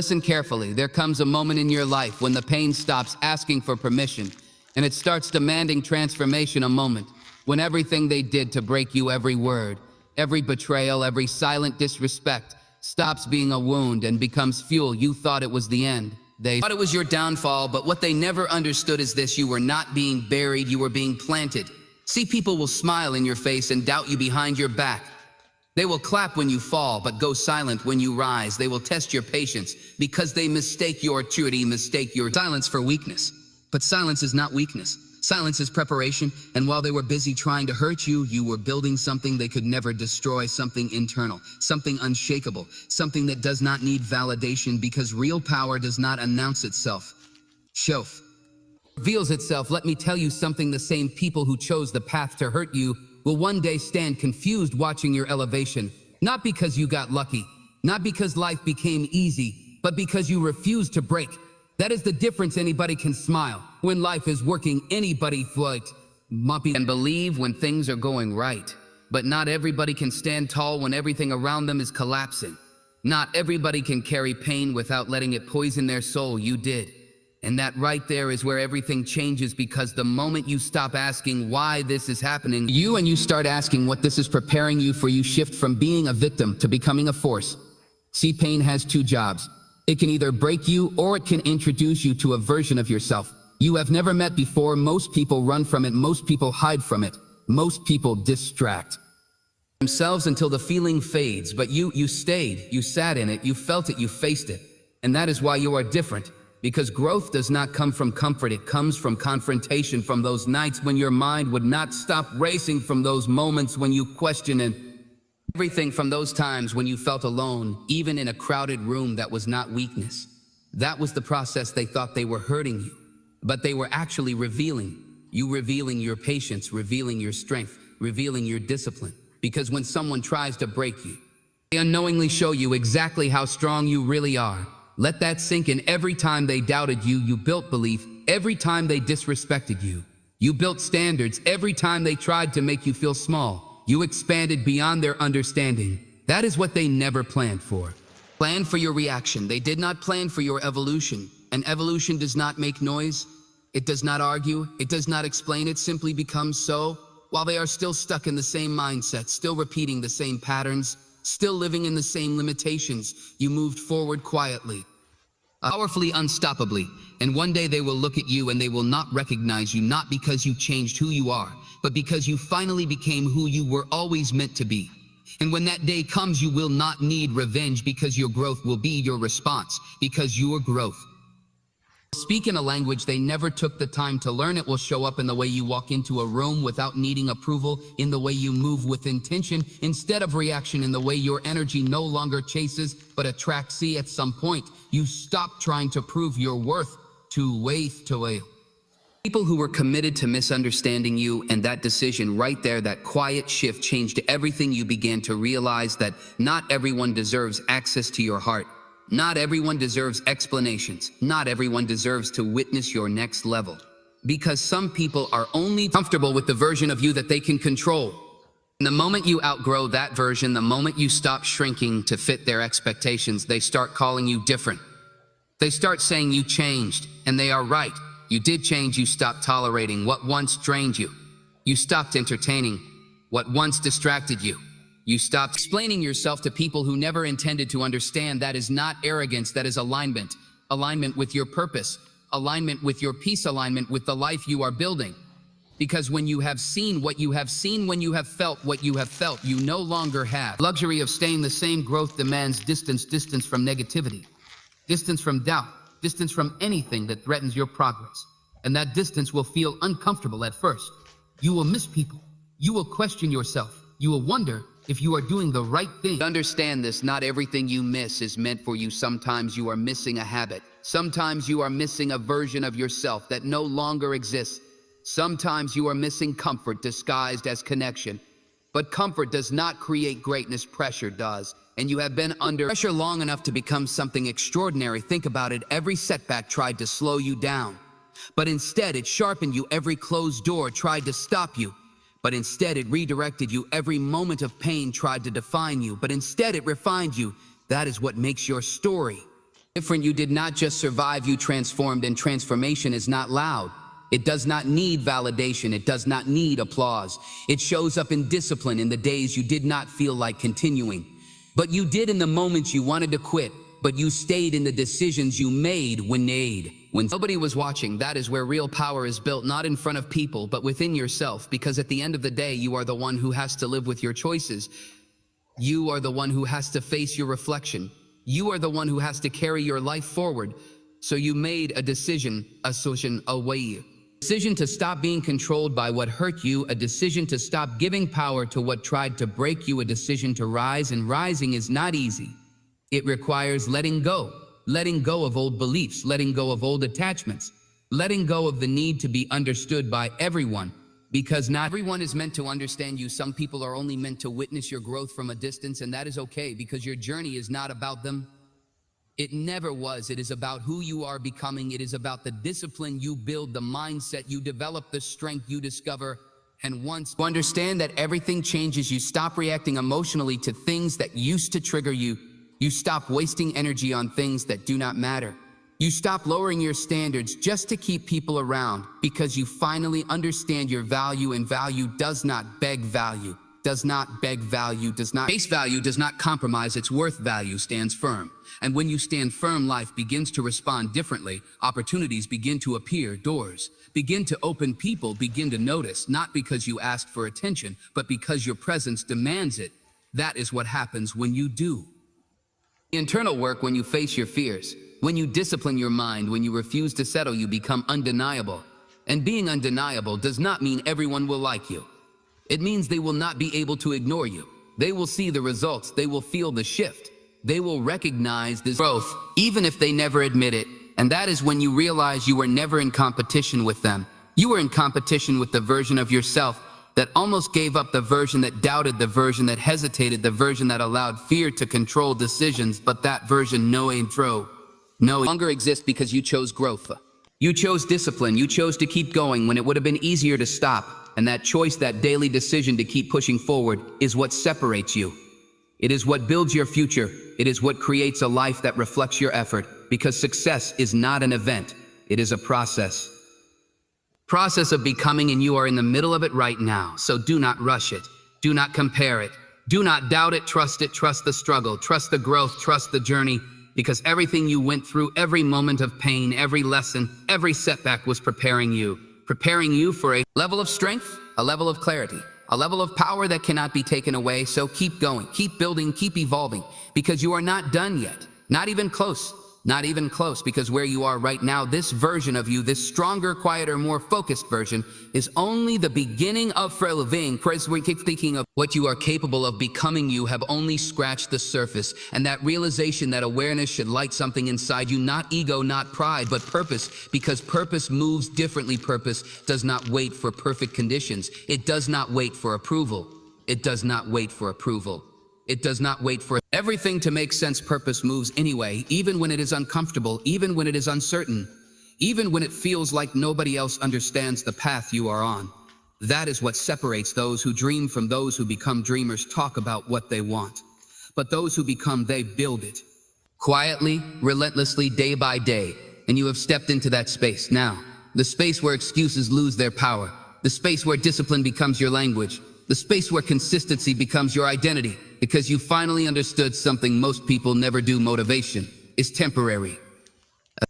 Listen carefully. There comes a moment in your life when the pain stops asking for permission and it starts demanding transformation. A moment when everything they did to break you, every word, every betrayal, every silent disrespect, stops being a wound and becomes fuel. You thought it was the end. They thought it was your downfall, but what they never understood is this: you were not being buried, you were being planted. See, people will smile in your face and doubt you behind your back. They will clap when you fall, but go silent when you rise. They will test your patience because they mistake your maturity, mistake your silence for weakness. But silence is not weakness. Silence is preparation, and while they were busy trying to hurt you, you were building something they could never destroy, something internal, something unshakable, something that does not need validation because real power does not announce itself. Reveals itself. Let me tell you something: the same people who chose the path to hurt you will one day stand confused watching your elevation, not because you got lucky, not because life became easy, but because you refused to break. That is the difference. Anybody can smile when life is working. Anybody can believe when things are going right, but not everybody can stand tall when everything around them is collapsing. Not everybody can carry pain without letting it poison their soul. You did. And that right there is where everything changes, because the moment you stop asking why this is happening to you and you start asking what this is preparing you for, you shift from being a victim to becoming a force. See, pain has two jobs. It can either break you or it can introduce you to a version of yourself you have never met before. Most people run from it. Most people hide from it. Most people distract themselves until the feeling fades. But you stayed, you sat in it, you felt it, you faced it. And that is why you are different. Because growth does not come from comfort, it comes from confrontation, from those nights when your mind would not stop racing, from those moments when you question and everything, from those times when you felt alone, even in a crowded room. That was not weakness. That was the process. They thought they were hurting you, but they were actually revealing you, revealing your patience, revealing your strength, revealing your discipline. Because when someone tries to break you, they unknowingly show you exactly how strong you really are. Let that sink in. Every time they doubted you, you built belief. Every time they disrespected you, you built standards. Every time they tried to make you feel small, you expanded beyond their understanding. That is what they never planned for. Plan for your reaction. They did not plan for your evolution. And evolution does not make noise. It does not argue. It does not explain. It simply becomes so. While they are still stuck in the same mindset, still repeating the same patterns, still living in the same limitations, you moved forward quietly, powerfully, unstoppably. And one day they will look at you and they will not recognize you, not because you changed who you are, but because you finally became who you were always meant to be. And when that day comes, you will not need revenge, because your growth will be your response, because your growth speak in a language they never took the time to learn. It will show up in the way you walk into a room without needing approval, in the way you move with intention instead of reaction, in the way your energy no longer chases but attracts. See, at some point, you stop trying to prove your worth to waste away. People who were committed to misunderstanding you, and that decision right there, that quiet shift, changed everything. You began to realize that not everyone deserves access to your heart. Not everyone deserves explanations. Not everyone deserves to witness your next level. Because some people are only comfortable with the version of you that they can control. And the moment you outgrow that version, the moment you stop shrinking to fit their expectations, they start calling you different. They start saying you changed, and they are right. You did change. You stopped tolerating what once drained you. You stopped entertaining what once distracted you. You stopped explaining yourself to people who never intended to understand. That is not arrogance, that is alignment. Alignment with your purpose, alignment with your peace, alignment with the life you are building. Because when you have seen what you have seen, when you have felt what you have felt, you no longer have luxury of staying the same. Growth demands distance, distance from negativity, distance from doubt, distance from anything that threatens your progress. And that distance will feel uncomfortable at first. You will miss people. You will question yourself. You will wonder if you are doing the right thing. Understand this: not everything you miss is meant for you. Sometimes you are missing a habit. Sometimes you are missing a version of yourself that no longer exists. Sometimes you are missing comfort disguised as connection. But comfort does not create greatness, pressure does. And you have been under pressure long enough to become something extraordinary. Think about it. Every setback tried to slow you down, but instead it sharpened you. Every closed door tried to stop you, but instead it redirected you. Every moment of pain tried to define you, but instead it refined you. That is what makes your story Different, you did not just survive, you transformed, and transformation is not loud. It does not need validation. It does not need applause. It shows up in discipline in the days you did not feel like continuing. But you did in the moments you wanted to quit, but you stayed in the decisions you made when nobody was watching. That is where real power is built, not in front of people, but within yourself, because at the end of the day, you are the one who has to live with your choices. You are the one who has to face your reflection. You are the one who has to carry your life forward. So you made a decision, a way. Decision to stop being controlled by what hurt you, a decision to stop giving power to what tried to break you, a decision to rise, and rising is not easy. It requires letting go of old beliefs, letting go of old attachments, letting go of the need to be understood by everyone, because not everyone is meant to understand you. Some people are only meant to witness your growth from a distance, and that is okay, because your journey is not about them. It never was. It is about who you are becoming. It is about the discipline you build, the mindset you develop, the strength you discover. And once you understand that everything changes, you stop reacting emotionally to things that used to trigger you. You stop wasting energy on things that do not matter. You stop lowering your standards just to keep people around, because you finally understand your value, and value does not beg value. Base value does not compromise its worth. Value stands firm. And when you stand firm, life begins to respond differently. Opportunities begin to appear, doors begin to open, people begin to notice, not because you asked for attention, but because your presence demands it. That is what happens when you do the internal work, when you face your fears, when you discipline your mind, when you refuse to settle, you become undeniable. And being undeniable does not mean everyone will like you. It means they will not be able to ignore you. They will see the results. They will feel the shift. They will recognize this growth, even if they never admit it. And that is when you realize you were never in competition with them. You were in competition with the version of yourself that almost gave up, the version that doubted, the version that hesitated, the version that allowed fear to control decisions. But that version no longer exists, because you chose growth. You chose discipline. You chose to keep going when it would have been easier to stop. And that choice, that daily decision to keep pushing forward, is what separates you. It is what builds your future. It is what creates a life that reflects your effort, because success is not an event. It is a process of becoming, and you are in the middle of it right now. So do not rush it. Do not compare it. Do not doubt it. Trust the struggle, trust the growth, trust the journey, because everything you went through, every moment of pain, every lesson, every setback was preparing you for a level of strength, a level of clarity, a level of power that cannot be taken away. So keep going, keep building, keep evolving, because you are not done yet. Not even close, because where you are right now, this version of you, this stronger, quieter, more focused version, is only the beginning of living. When keep thinking of what you are capable of becoming, you have only scratched the surface. And that realization, that awareness should light something inside you, not ego, not pride, but purpose, because purpose moves differently. Purpose does not wait for perfect conditions. It does not wait for approval. It does not wait for approval. It does not wait for everything to make sense. Purpose moves anyway, even when it is uncomfortable, even when it is uncertain, even when it feels like nobody else understands the path you are on. That is what separates those who dream from those who become dreamers. Talk about what they want, but those who become, they build it. Quietly, relentlessly, day by day, and you have stepped into that space now. The space where excuses lose their power. The space where discipline becomes your language. The space where consistency becomes your identity, because you finally understood something most people never do. Motivation is temporary,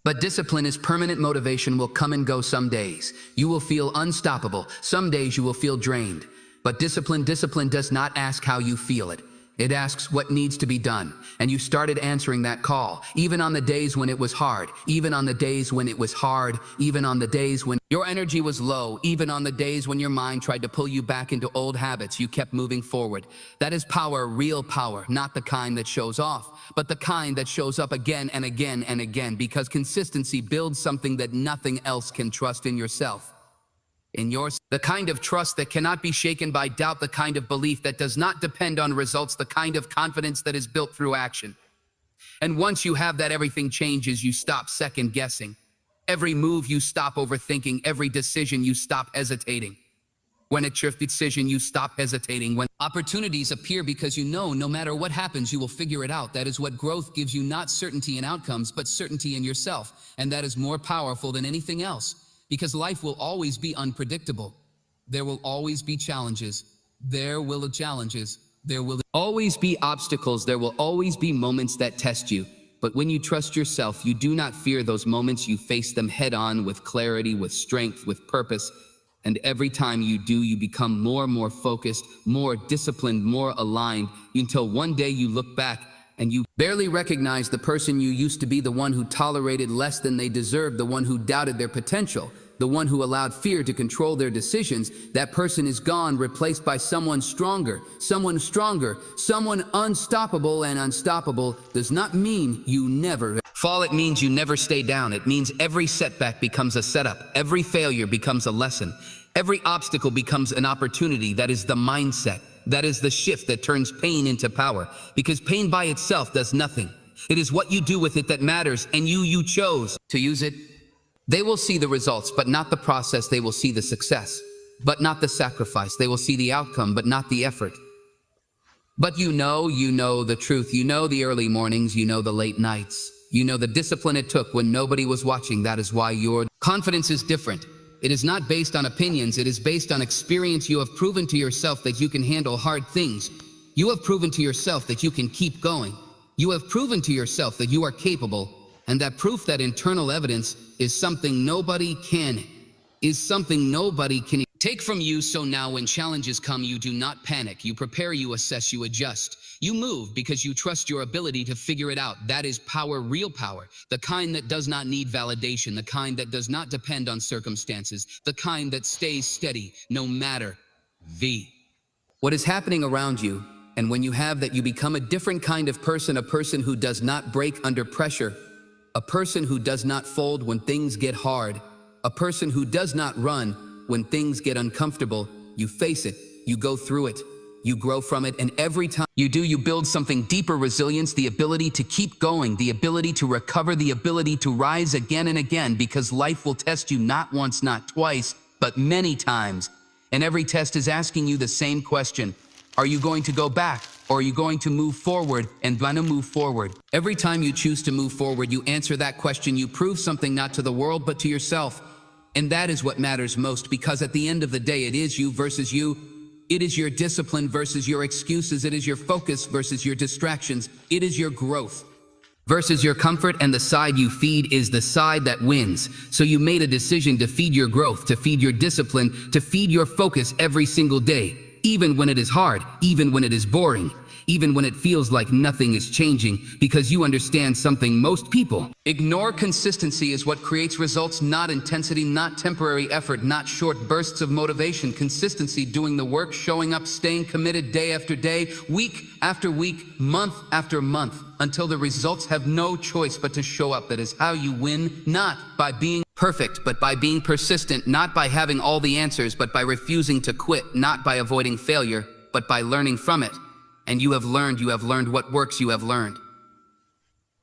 but discipline is permanent. Motivation will come and go. Some days you will feel unstoppable. Some days you will feel drained. But discipline does not ask how you feel it. It asks what needs to be done. And you started answering that call, even on the days when it was hard, even on the days when it was hard, even on the days when your energy was low, even on the days when your mind tried to pull you back into old habits. You kept moving forward. That is power, real power, not the kind that shows off, but the kind that shows up again and again and again, because consistency builds something that nothing else can. Trust in yourself. The kind of trust that cannot be shaken by doubt, the kind of belief that does not depend on results, the kind of confidence that is built through action. And once you have that, everything changes. You stop second guessing. Every move you stop overthinking. Every decision you stop hesitating. When it's your decision, you stop hesitating. When opportunities appear because you know no matter what happens, you will figure it out. That is what growth gives you, not certainty in outcomes, but certainty in yourself. And that is more powerful than anything else, because life will always be unpredictable. There will always be challenges. There will always be obstacles. There will always be moments that test you. But when you trust yourself, you do not fear those moments. You face them head on with clarity, with strength, with purpose. And every time you do, you become more and more focused, more disciplined, more aligned, until one day you look back and you barely recognize the person you used to be, the one who tolerated less than they deserved, the one who doubted their potential, the one who allowed fear to control their decisions. That person is gone, replaced by someone stronger, someone unstoppable. And unstoppable does not mean you never fall. It means you never stay down. It means every setback becomes a setup. Every failure becomes a lesson. Every obstacle becomes an opportunity. That is the mindset. That is the shift that turns pain into power. Because pain by itself does nothing. It is what you do with it that matters, and you chose to use it. They will see the results, but not the process. They will see the success, but not the sacrifice. They will see the outcome, but not the effort. But you know the truth. You know the early mornings. You know the late nights. You know the discipline it took when nobody was watching. That is why your confidence is different. It is not based on opinions. It is based on experience. You have proven to yourself that you can handle hard things. You have proven to yourself that you can keep going. You have proven to yourself that you are capable. And that proof, that internal evidence, is something nobody can take from you. So now when challenges come, you do not panic. You prepare, you assess, you adjust. You move because you trust your ability to figure it out. That is power, real power. The kind that does not need validation, the kind that does not depend on circumstances, the kind that stays steady no matter what is happening around you. And when you have that, you become a different kind of person, a person who does not break under pressure, a person who does not fold when things get hard, a person who does not run when things get uncomfortable. You face it, you go through it, you grow from it, and every time you do, you build something deeper: resilience, the ability to keep going, the ability to recover, the ability to rise again and again, because life will test you not once, not twice, but many times. And every test is asking you the same question: are you going to go back, or are you going to move forward? And when to move forward, every time you choose to move forward, you answer that question. You prove something not to the world, but to yourself. And that is what matters most, because at the end of the day, it is you versus you. It is your discipline versus your excuses. It is your focus versus your distractions. It is your growth versus your comfort, and the side you feed is the side that wins. So you made a decision to feed your growth, to feed your discipline, to feed your focus every single day, even when it is hard, even when it is boring, even when it feels like nothing is changing, because you understand something most people ignore. Consistency is what creates results, not intensity, not temporary effort, not short bursts of motivation. Consistency, doing the work, showing up, staying committed day after day, week after week, month after month, until the results have no choice but to show up. That is how you win, not by being perfect, but by being persistent, not by having all the answers, but by refusing to quit, not by avoiding failure, but by learning from it. And you have learned what works, you have learned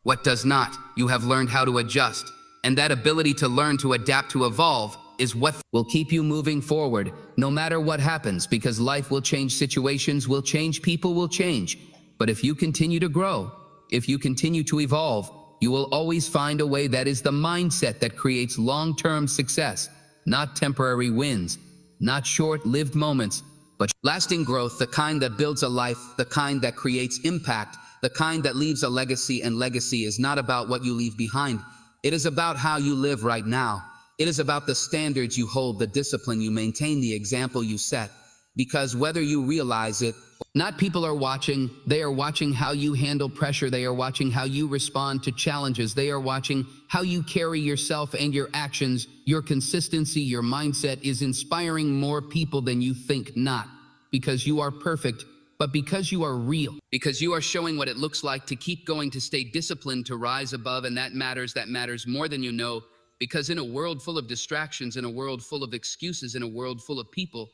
what does not, you have learned how to adjust. And that ability to learn, to adapt, to evolve is what will keep you moving forward, no matter what happens, because life will change, situations will change, people will change. But if you continue to grow, if you continue to evolve, you will always find a way. That is the mindset that creates long-term success, not temporary wins, not short-lived moments, but lasting growth, the kind that builds a life, the kind that creates impact, the kind that leaves a legacy. And legacy is not about what you leave behind. It is about how you live right now. It is about the standards you hold, the discipline you maintain, the example you set. Because whether you realize it, not people are watching. They are watching how you handle pressure. They are watching how you respond to challenges. They are watching how you carry yourself and your actions. Your consistency, your mindset is inspiring more people than you think, not because you are perfect, but because you are real. Because you are showing what it looks like to keep going, to stay disciplined, to rise above, and that matters more than you know. Because in a world full of distractions, in a world full of excuses, in a world full of people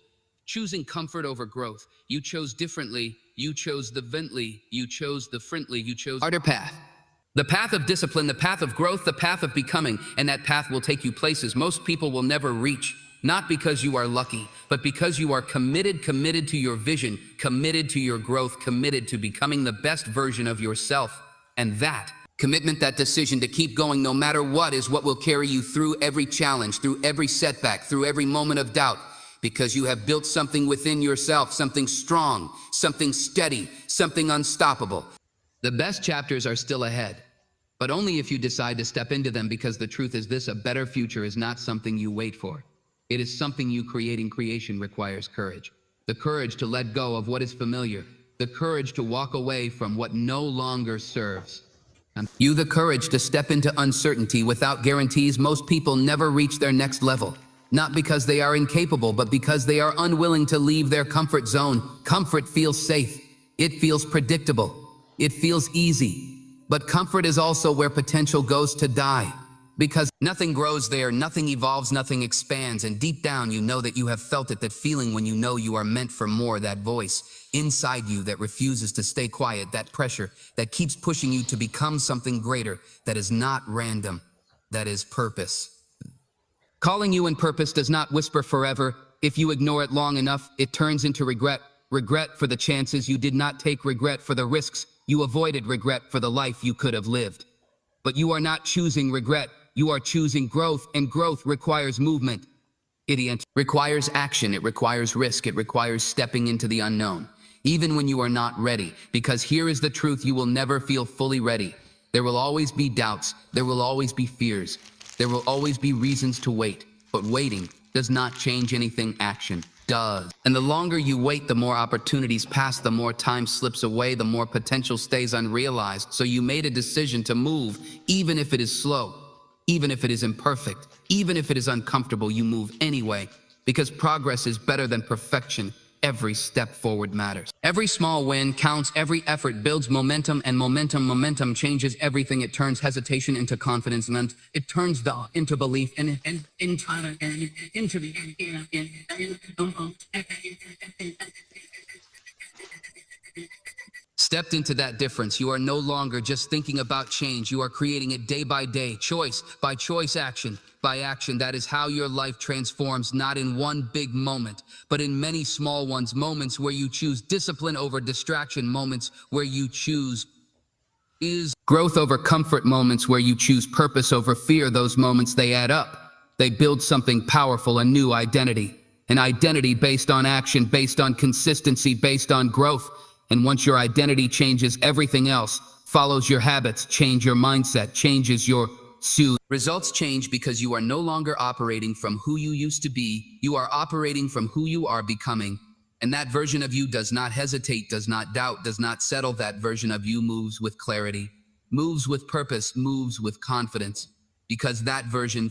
choosing comfort over growth, you chose differently. You chose the Bentley. You chose the friendly. You chose harder path. The path of discipline, the path of growth, the path of becoming, and that path will take you places most people will never reach. Not because you are lucky, but because you are committed to your vision, committed to your growth, committed to becoming the best version of yourself. And that commitment, that decision to keep going no matter what, is what will carry you through every challenge, through every setback, through every moment of doubt, because you have built something within yourself, something strong, something steady, something unstoppable. The best chapters are still ahead, but only if you decide to step into them, because the truth is this: a better future is not something you wait for. It is something you create, and creation requires courage. The courage to let go of what is familiar, the courage to walk away from what no longer serves. You the courage to step into uncertainty without guarantees. Most people never reach their next level, not because they are incapable, but because they are unwilling to leave their comfort zone. Comfort feels safe. It feels predictable. It feels easy. But comfort is also where potential goes to die. Because nothing grows there, nothing evolves, nothing expands, and deep down you know that you have felt it, that feeling when you know you are meant for more, that voice inside you that refuses to stay quiet, that pressure that keeps pushing you to become something greater, that is not random, that is purpose. Calling you in purpose does not whisper forever. If you ignore it long enough, it turns into regret. Regret for the chances you did not take, regret for the risks you avoided, regret for the life you could have lived. But you are not choosing regret. You are choosing growth, and growth requires movement. It requires action, it requires risk, it requires stepping into the unknown, even when you are not ready. Because here is the truth: you will never feel fully ready. There will always be doubts, there will always be fears, there will always be reasons to wait. But waiting does not change anything, action does. And the longer you wait, the more opportunities pass, the more time slips away, the more potential stays unrealized. So you made a decision to move, even if it is slow, even if it is imperfect, even if it is uncomfortable. You move anyway, because progress is better than perfection. Every step forward matters. Every small win counts, every effort builds momentum, and momentum changes everything. It turns hesitation into confidence, and it turns doubt into belief, and into stepped into that difference. You are no longer just thinking about change. You are creating it day by day, choice by choice, action by action. That is how your life transforms, not in one big moment, but in many small ones. Moments where you choose discipline over distraction, moments where you choose growth over comfort, moments where you choose purpose over fear. Those moments, they add up. They build something powerful, a new identity, an identity based on action, based on consistency, based on growth. And once your identity changes, everything else follows. Your habits change, your mindset changes, your results change, because you are no longer operating from who you used to be. You are operating from who you are becoming. And that version of you does not hesitate, does not doubt, does not settle. That version of you moves with clarity, moves with purpose, moves with confidence. Because that version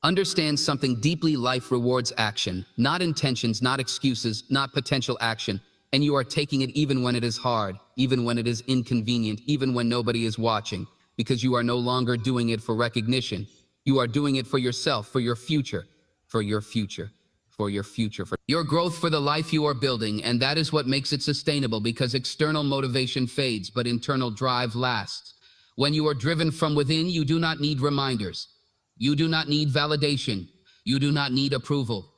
understands something deeply: life rewards action, not intentions, not excuses, not potential action. And you are taking it even when it is hard, even when it is inconvenient, even when nobody is watching, because you are no longer doing it for recognition. You are doing it for yourself, for your future, for your future, for your future, for your growth, for the life you are building. And that is what makes it sustainable, because external motivation fades, but internal drive lasts. When you are driven from within, you do not need reminders. You do not need validation. You do not need approval.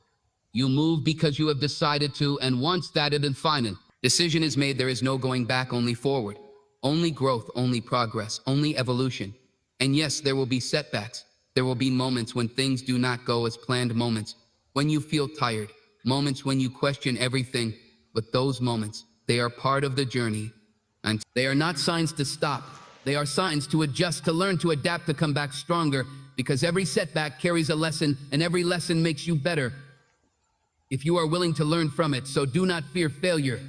You move because you have decided to, and once that final decision is made, there is no going back, only forward, only growth, only progress, only evolution. And yes, there will be setbacks. There will be moments when things do not go as planned, moments when you feel tired, moments when you question everything. But those moments, they are part of the journey, and they are not signs to stop. They are signs to adjust, to learn, to adapt, to come back stronger, because every setback carries a lesson, and every lesson makes you better if you are willing to learn from it. So do not fear failure.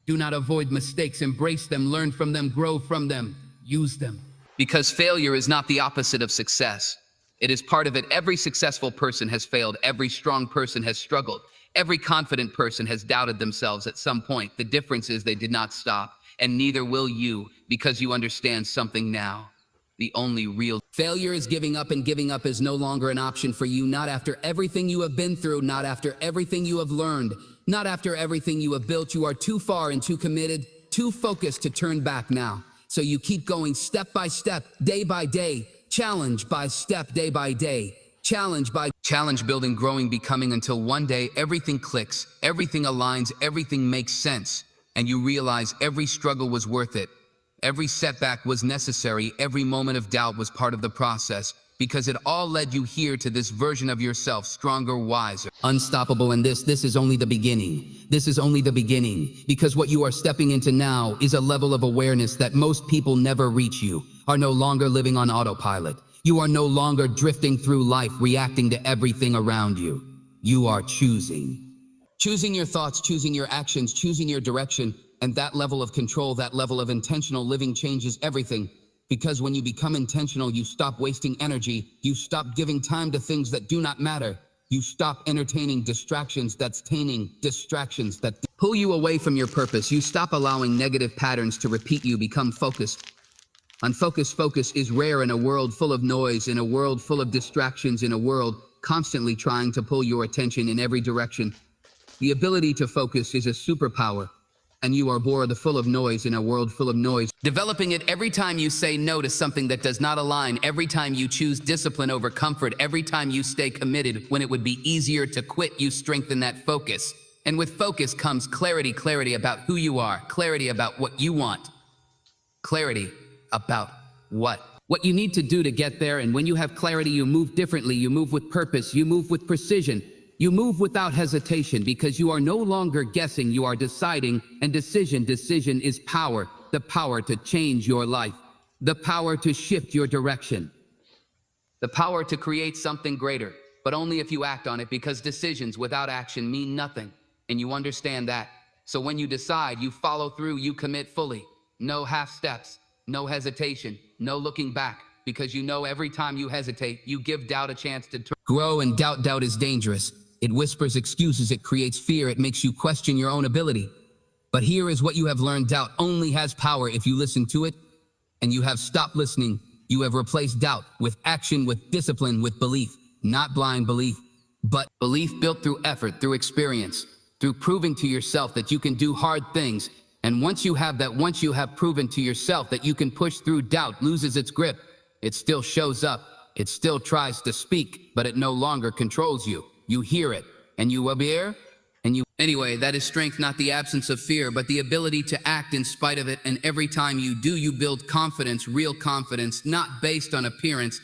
Do not avoid mistakes. Embrace them, learn from them, grow from them, use them. Because failure is not the opposite of success. It is part of it. Every successful person has failed. Every strong person has struggled. Every confident person has doubted themselves at some point. The difference is they did not stop, and neither will you, because you understand something now. The only real failure is giving up, and giving up is no longer an option for you. Not after everything you have been through, not after everything you have learned, not after everything you have built. You are too far and too committed, too focused to turn back now. So you keep going, step by step, day by day, challenge by step, day by day, challenge by Challenge building, growing, becoming, until one day everything clicks, everything aligns, everything makes sense, and you realize every struggle was worth it. Every setback was necessary, every moment of doubt was part of the process, because it all led you here to this version of yourself, stronger, wiser, unstoppable. And this is only the beginning. This is only the beginning, because what you are stepping into now is a level of awareness that most people never reach. You are no longer living on autopilot. You are no longer drifting through life, reacting to everything around you. You are choosing. Choosing your thoughts, choosing your actions, choosing your direction, and that level of control, that level of intentional living changes everything. Because when you become intentional, you stop wasting energy, you stop giving time to things that do not matter, you stop entertaining distractions that's tainting, distractions that pull you away from your purpose. You stop allowing negative patterns to repeat. You become focused. Unfocused focus is rare in a world full of noise, in a world full of distractions, in a world constantly trying to pull your attention in every direction. The ability to focus is a superpower, and you are born full of noise in a world full of noise. Developing it every time you say no to something that does not align, every time you choose discipline over comfort, every time you stay committed when it would be easier to quit, you strengthen that focus. And with focus comes clarity, clarity about who you are, clarity about what you want, clarity about what you need to do to get there. And when you have clarity, you move differently, you move with purpose, you move with precision, you move without hesitation, because you are no longer guessing, you are deciding. And decision is power, the power to change your life, the power to shift your direction, the power to create something greater, but only if you act on it, because decisions without action mean nothing, and you understand that. So when you decide, you follow through, you commit fully, no half steps, no hesitation, no looking back, because you know every time you hesitate, you give doubt a chance to grow. And doubt is dangerous. It whispers excuses, it creates fear, it makes you question your own ability. But here is what you have learned: doubt only has power if you listen to it, and you have stopped listening. You have replaced doubt with action, with discipline, with belief. Not blind belief, but belief built through effort, through experience, through proving to yourself that you can do hard things. And once you have that, once you have proven to yourself that you can push through, doubt loses its grip. It still shows up, it still tries to speak, but it no longer controls you. You hear it, and you will be here, and you... Anyway, that is strength, not the absence of fear, but the ability to act in spite of it. And every time you do, you build confidence, real confidence, not based on appearance,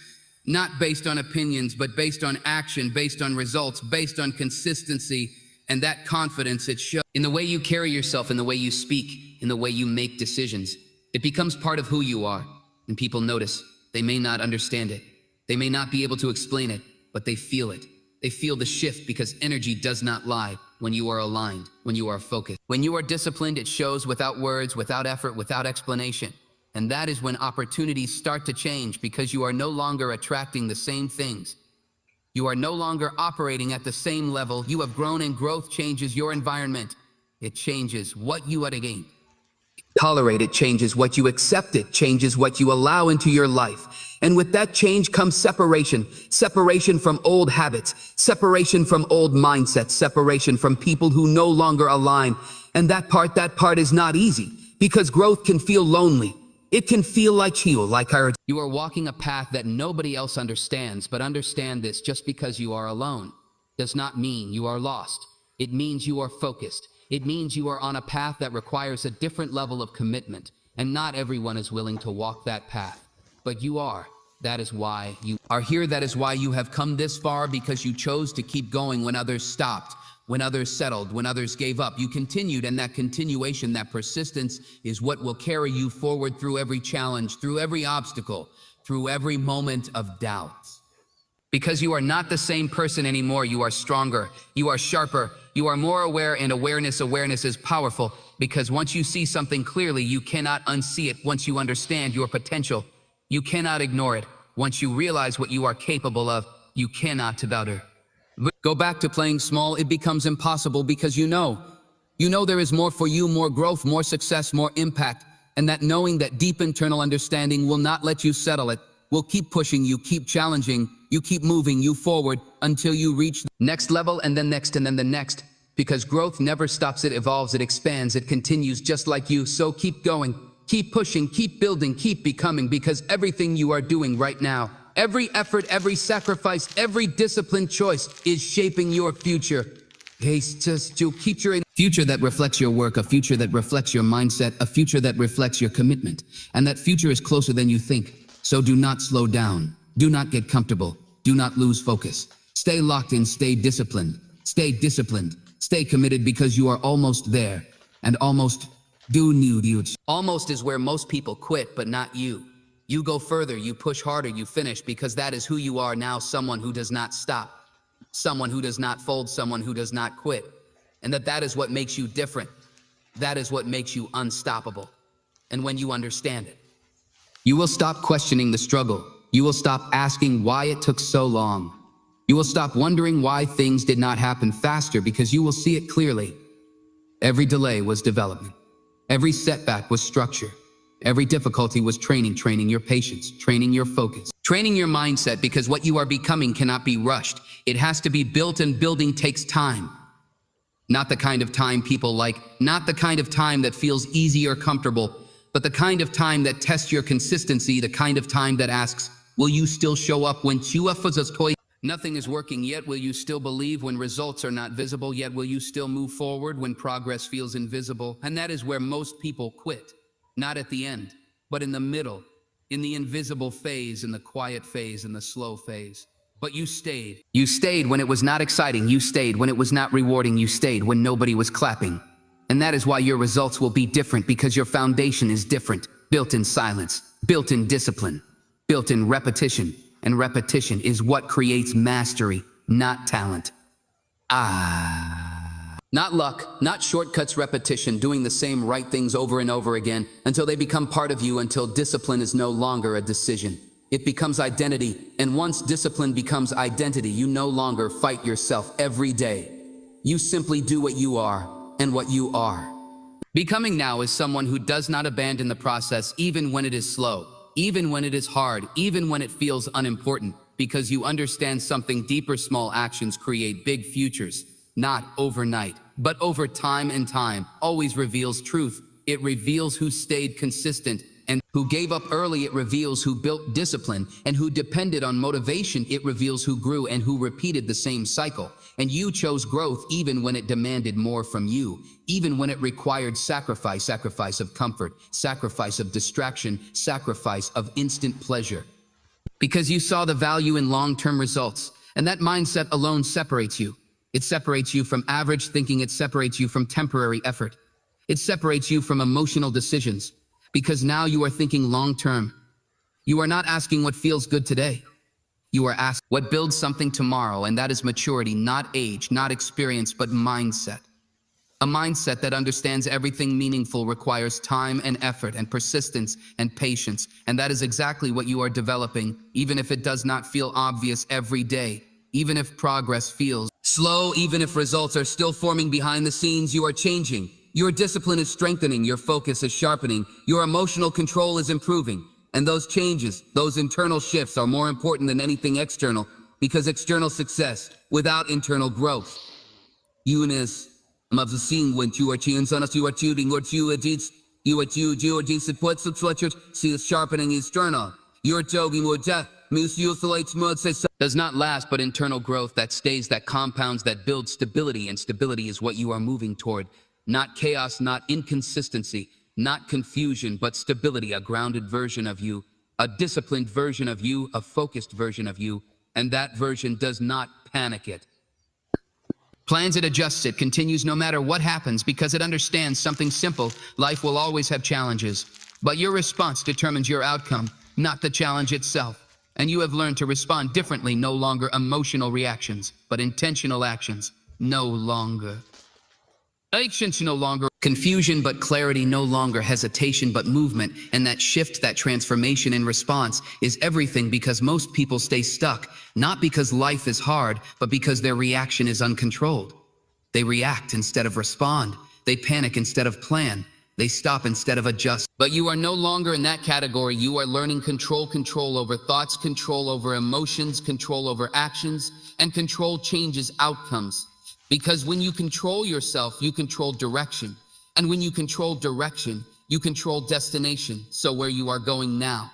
not based on opinions, but based on action, based on results, based on consistency. And that confidence, it shows in the way you carry yourself, in the way you speak, in the way you make decisions. It becomes part of who you are, and people notice. They may not understand it. They may not be able to explain it, but they feel it. They feel the shift, because energy does not lie when you are aligned, when you are focused. When you are disciplined, it shows without words, without effort, without explanation. And that is when opportunities start to change, because you are no longer attracting the same things. You are no longer operating at the same level. You have grown, and growth changes your environment. It changes what you again tolerate. It changes what you accept. It changes what you allow into your life. And with that change comes separation. Separation from old habits, separation from old mindsets, separation from people who no longer align. And that part is not easy, because growth can feel lonely. It can feel like you are walking a path that nobody else understands. But understand this: just because you are alone does not mean you are lost. It means you are focused. It means you are on a path that requires a different level of commitment. And not everyone is willing to walk that path, but you are. That is why you are here. That is why you have come this far, because you chose to keep going when others stopped, when others settled, when others gave up. You continued, and that continuation, that persistence, is what will carry you forward through every challenge, through every obstacle, through every moment of doubt. Because you are not the same person anymore. You are stronger, you are sharper, you are more aware, and awareness is powerful, because once you see something clearly, you cannot unsee it. Once you understand your potential, you cannot ignore it. Once you realize what you are capable of, you cannot doubt it. Go back to playing small. It becomes impossible, because you know there is more for you, more growth, more success, more impact. And that knowing, that deep internal understanding, will not let you settle. It will keep pushing you, keep challenging you, keep moving you forward until you reach the next level, and then next, and then the next. Because growth never stops. It evolves, it expands, it continues, just like you. So keep going, keep pushing, keep building, keep becoming, because everything you are doing right now Every effort, every sacrifice, every disciplined choice is shaping your future. Just to keep your future that reflects your work, a future that reflects your mindset, a future that reflects your commitment. And that future is closer than you think. So do not slow down. Do not get comfortable. Do not lose focus. Stay locked in, stay disciplined. Stay disciplined. Stay committed because you are almost there. And almost Almost is where most people quit, but not you. You go further, you push harder, you finish because that is who you are now, someone who does not stop. Someone who does not fold, someone who does not quit. And that is what makes you different. That is what makes you unstoppable. And when you understand it, you will stop questioning the struggle. You will stop asking why it took so long. You will stop wondering why things did not happen faster because you will see it clearly. Every delay was development. Every setback was structure. Every difficulty was training your patience, training your focus, training your mindset, because what you are becoming cannot be rushed. It has to be built, and building takes time. Not the kind of time people like, not the kind of time that feels easy or comfortable, but the kind of time that tests your consistency, the kind of time that asks, will you still show up when nothing is working yet? Will you still believe when results are not visible yet? Will you still move forward when progress feels invisible? And that is where most people quit. Not at the end, but in the middle, in the invisible phase, in the quiet phase, in the slow phase. But you stayed. You stayed when it was not exciting. You stayed when it was not rewarding. You stayed when nobody was clapping. And that is why your results will be different, because your foundation is different. Built in silence, built in discipline, built in repetition. And repetition is what creates mastery, not talent. Not luck, not shortcuts, repetition, doing the same right things over and over again until they become part of you, until discipline is no longer a decision. It becomes identity, and once discipline becomes identity, you no longer fight yourself every day. You simply do what you are and what you are. Becoming now is someone who does not abandon the process even when it is slow, even when it is hard, even when it feels unimportant, because you understand something deeper. Small actions create big futures. Not overnight, but over time, and time always reveals truth. It reveals who stayed consistent and who gave up early. It reveals who built discipline and who depended on motivation. It reveals who grew and who repeated the same cycle. And you chose growth even when it demanded more from you, even when it required sacrifice of comfort, sacrifice of distraction, sacrifice of instant pleasure. Because you saw the value in long-term results, and that mindset alone separates you. It separates you from average thinking. It separates you from temporary effort. It separates you from emotional decisions, because now you are thinking long-term. You are not asking what feels good today. You are asking what builds something tomorrow, and that is maturity, not age, not experience, but mindset. A mindset that understands everything meaningful requires time and effort and persistence and patience, and that is exactly what you are developing, even if it does not feel obvious every day. Even if progress feels slow, even if results are still forming behind the scenes, you are changing. Your discipline is strengthening, your focus is sharpening, your emotional control is improving. And those changes, those internal shifts are more important than anything external, because external success without internal growth. Eunice, of the scene when you are cheering on us, you are shooting or you are deeds, you are supports the sweatshirts, see sharpening is external. You're jogging or death. Does not last, but internal growth that stays, that compounds, that builds stability, and stability is what you are moving toward. Not chaos, not inconsistency, not confusion, but stability, a grounded version of you, a disciplined version of you, a focused version of you, and that version does not panic it. Plans it, adjusts it, continues no matter what happens, because it understands something simple: life will always have challenges, but your response determines your outcome, not the challenge itself. And you have learned to respond differently, no longer emotional reactions, but intentional actions. No longer actions, no longer confusion, but clarity, no longer hesitation, but movement. And that shift, that transformation in response is everything, because most people stay stuck, not because life is hard, but because their reaction is uncontrolled. They react instead of respond. They panic instead of plan. They stop instead of adjust. But you are no longer in that category. You are learning control over thoughts, control over emotions, control over actions, and control changes outcomes. Because when you control yourself, you control direction. And when you control direction, you control destination. So where you are going now,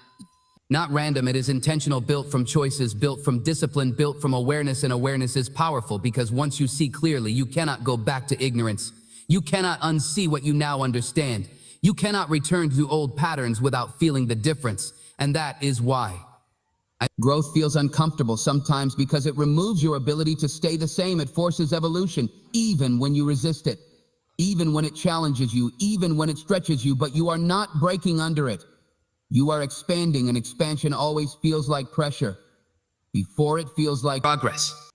Not random, it is intentional, built from choices, built from discipline, built from awareness, and awareness is powerful because once you see clearly, you cannot go back to ignorance. You cannot unsee what you now understand. You cannot return to old patterns without feeling the difference, and that is why. Growth feels uncomfortable sometimes because it removes your ability to stay the same. It forces evolution, even when you resist it, even when it challenges you, even when it stretches you, but you are not breaking under it. You are expanding, and expansion always feels like pressure before it feels like progress.